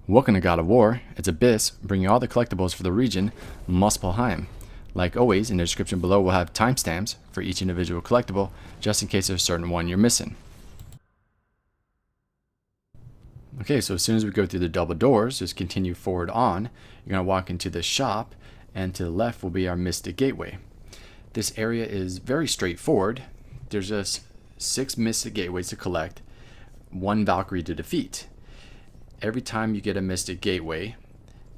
Welcome to God of War. It's Abyss, bringing all the collectibles for the region, Muspelheim. Like always, in the description below we'll have timestamps for each individual collectible, just in case there's a certain one you're missing. Okay, so as soon as we go through the double doors, just continue forward on. You're going to walk into the shop, and to the left will be our Mystic Gateway. This area is very straightforward. There's just 6 Mystic Gateways to collect, 1 Valkyrie to defeat. Every time you get a Mystic Gateway,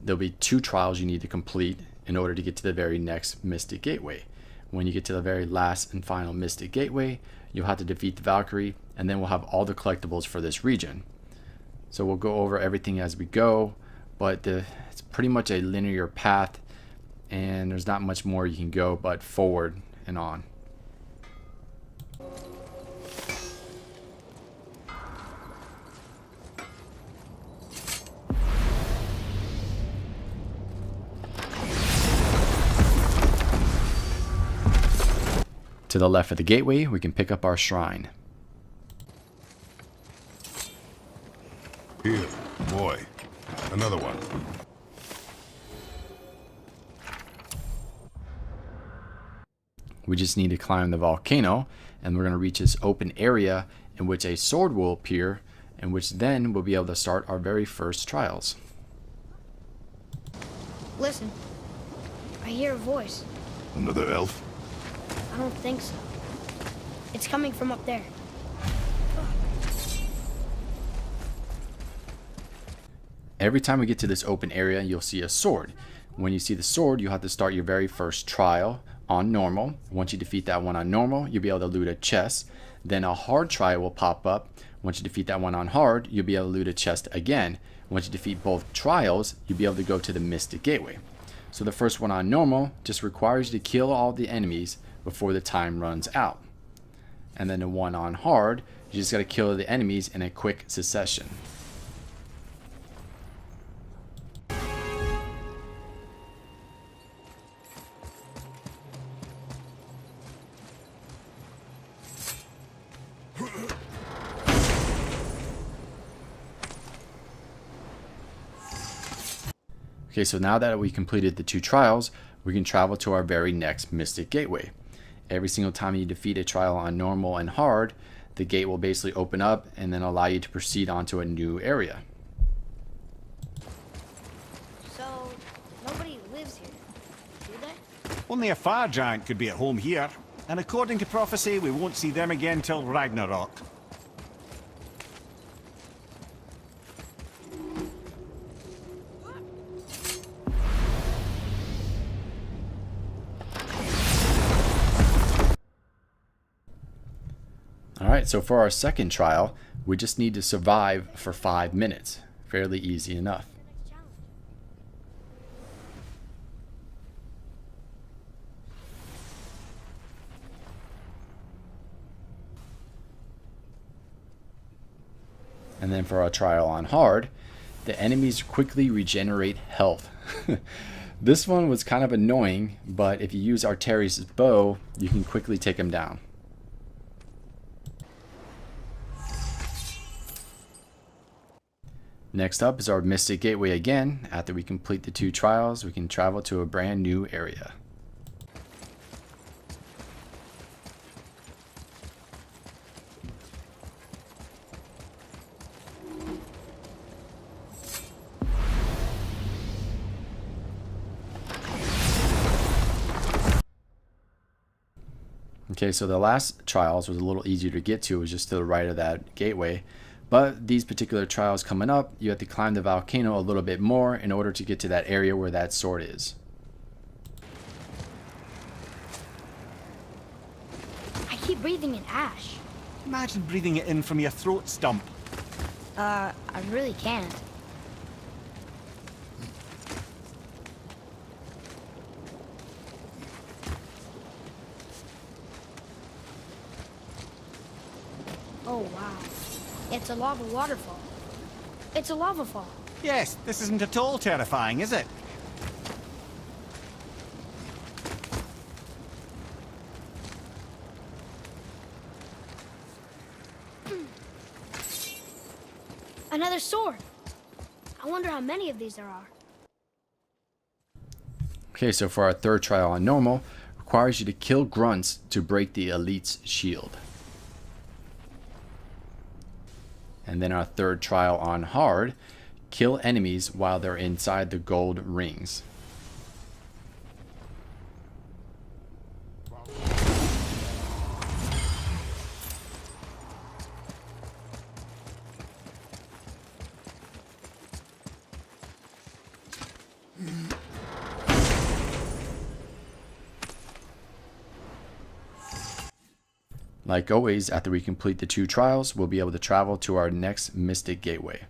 there'll be 2 trials you need to complete in order to get to the very next Mystic Gateway. When you get to the very last and final Mystic Gateway, you'll have to defeat the Valkyrie, and then we'll have all the collectibles for this region. So we'll go over everything as we go, but it's pretty much a linear path, and there's not much more you can go but forward and on. To the left of the gateway, we can pick up our shrine. Here, boy. Another one. We just need to climb the volcano, and we're going to reach this open area in which a sword will appear, in which then we'll be able to start our very first trials. Listen, I hear a voice. Another elf? I don't think so. It's coming from up there. Every time we get to this open area, you'll see a sword. When you see the sword, you'll have to start your very first trial on normal. Once you defeat that one on normal, you'll be able to loot a chest. Then a hard trial will pop up. Once you defeat that one on hard, you'll be able to loot a chest again. Once you defeat both trials, you'll be able to go to the Mystic Gateway. So the first one on normal just requires you to kill all the enemies before the time runs out. And then the one on hard, you just got to kill the enemies in a quick succession. Okay, so now that we completed the 2 trials, we can travel to our very next Mystic Gateway. Every single time you defeat a trial on normal and hard, the gate will basically open up and then allow you to proceed onto a new area. So, nobody lives here, do they? Only a fire giant could be at home here, and according to prophecy, we won't see them again till Ragnarok. Alright, so for our second trial, we just need to survive for 5 minutes. Fairly easy enough. And then for our trial on hard, the enemies quickly regenerate health. This one was kind of annoying, but if you use Atreus' bow, you can quickly take him down. Next up is our Mystic Gateway again. After we complete the 2 trials, we can travel to a brand new area. Okay, so the last trials was a little easier to get to. It was just to the right of that gateway. But these particular trials coming up, you have to climb the volcano a little bit more in order to get to that area where that sword is. I keep breathing in ash. Imagine breathing it in from your throat stump. I really can't. Oh, wow. It's a lava waterfall. It's a lava fall. Yes, this isn't at all terrifying, is it? Another sword. I wonder how many of these there are. Okay, so for our third trial on normal, requires you to kill grunts to break the elite's shield. And then our third trial on hard, kill enemies while they're inside the gold rings. Like always, after we complete the 2 trials, we'll be able to travel to our next Mystic Gateway.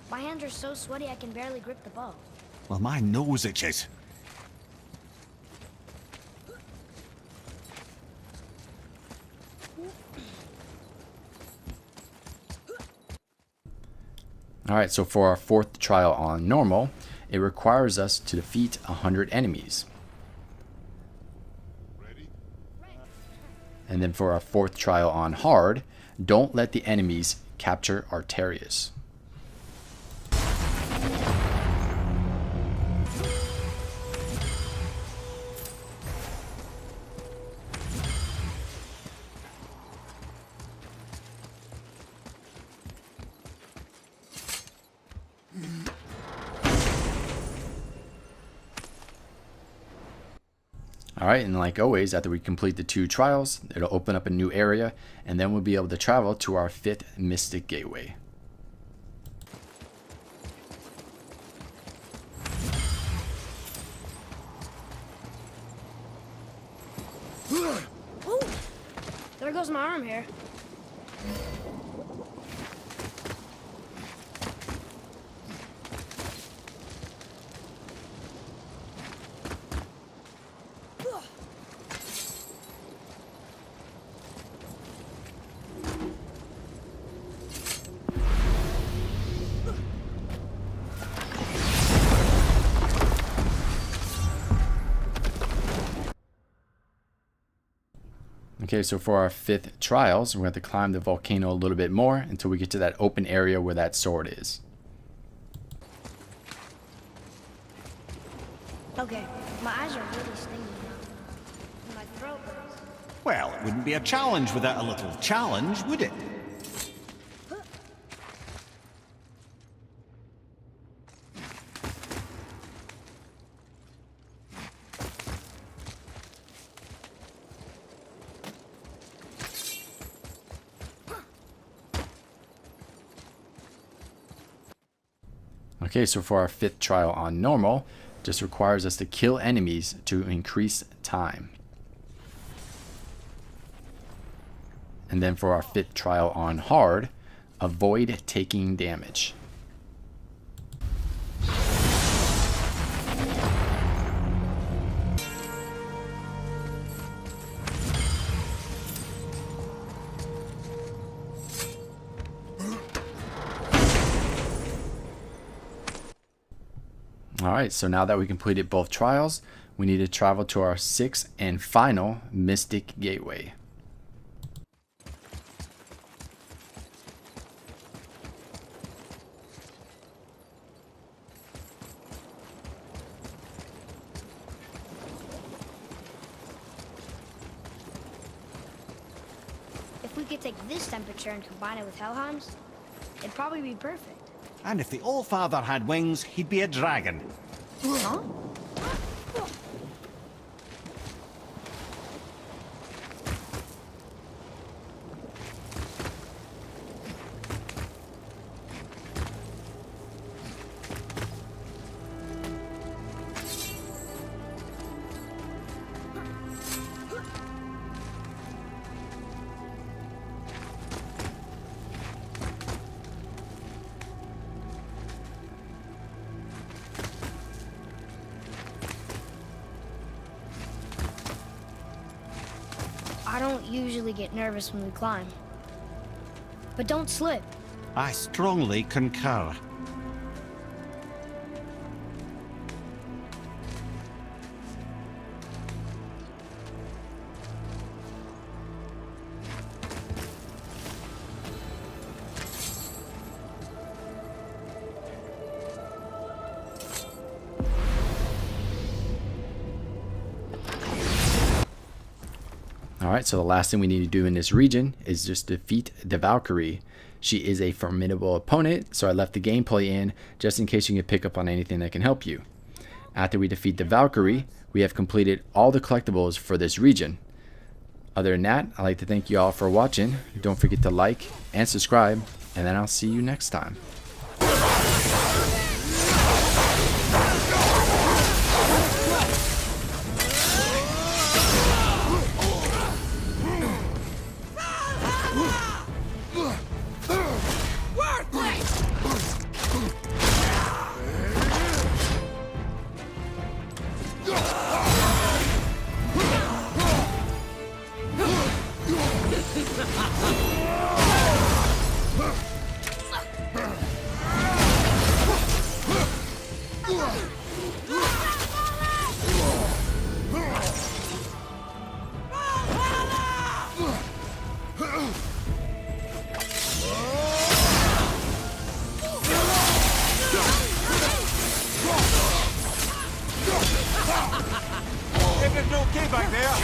My hands are so sweaty I can barely grip the bow. Well, my nose itches. Alright, so for our 4th trial on normal, it requires us to defeat 100 enemies. And then for our 4th trial on hard, don't let the enemies capture Atreus. Alright, and like always, after we complete the 2 trials, it'll open up a new area, and then we'll be able to travel to our 5th Mystic Gateway. Oh, there goes my arm here. Okay, so for our 5th trials, we're going to have to climb the volcano a little bit more until we get to that open area where that sword is. Okay, my eyes are really stinging now. And my throat hurts. Well, it wouldn't be a challenge without a little challenge, would it? Okay, so for our 5th trial on normal, just requires us to kill enemies to increase time. And then for our 5th trial on hard, avoid taking damage. Alright, so now that we completed both trials, we need to travel to our 6th and final Mystic Gateway. If we could take this temperature and combine it with Helheim's, it'd probably be perfect. And if the Allfather had wings, he'd be a dragon. Huh? I don't usually get nervous when we climb. But don't slip. I strongly concur. Alright, so the last thing we need to do in this region is just defeat the Valkyrie. She is a formidable opponent, so I left the gameplay in just in case you can pick up on anything that can help you. After we defeat the Valkyrie, we have completed all the collectibles for this region. Other than that, I'd like to thank you all for watching. Don't forget to like and subscribe, and then I'll see you next time. Everything okay back there?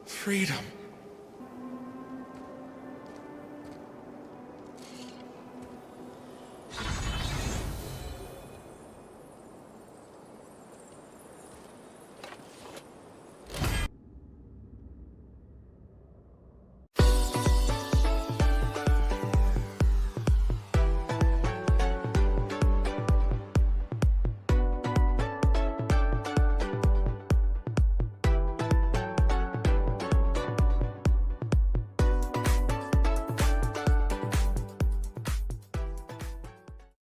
Freedom.